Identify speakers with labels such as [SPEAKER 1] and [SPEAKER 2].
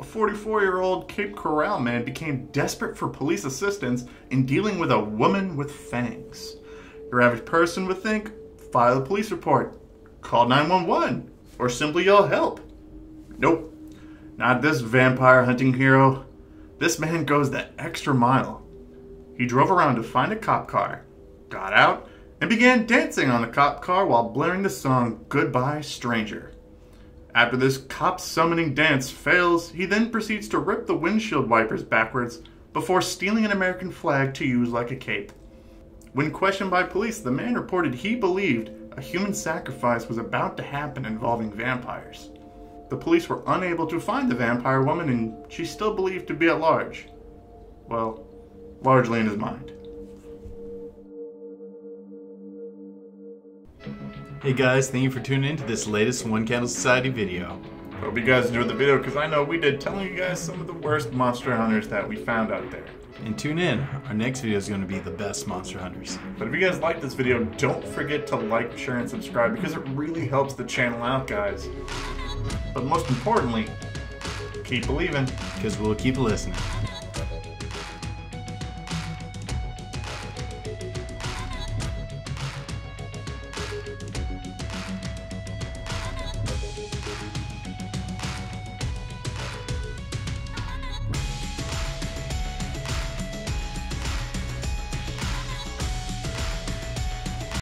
[SPEAKER 1] a 44-year-old Cape Coral man became desperate for police assistance in dealing with a woman with fangs. Your average person would think, file a police report, call 911, or simply yell help. Nope, not this vampire hunting hero. This man goes the extra mile. He drove around to find a cop car, got out, and began dancing on the cop car while blaring the song Goodbye Stranger. After this cop summoning dance fails, he then proceeds to rip the windshield wipers backwards before stealing an American flag to use like a cape. When questioned by police, the man reported he believed a human sacrifice was about to happen involving vampires. The police were unable to find the vampire woman, and she's still believed to be at large. Well, largely in his mind.
[SPEAKER 2] Hey guys, thank you for tuning in to this latest One Candle Society video.
[SPEAKER 1] Hope you guys enjoyed the video, because I know we did, telling you guys some of the worst monster hunters that we found out there.
[SPEAKER 2] And tune in, our next video is going to be the best monster hunters.
[SPEAKER 1] But if you guys like this video, don't forget to like, share, and subscribe, because it really helps the channel out, guys. But most importantly, keep believing.
[SPEAKER 2] Because we'll keep listening.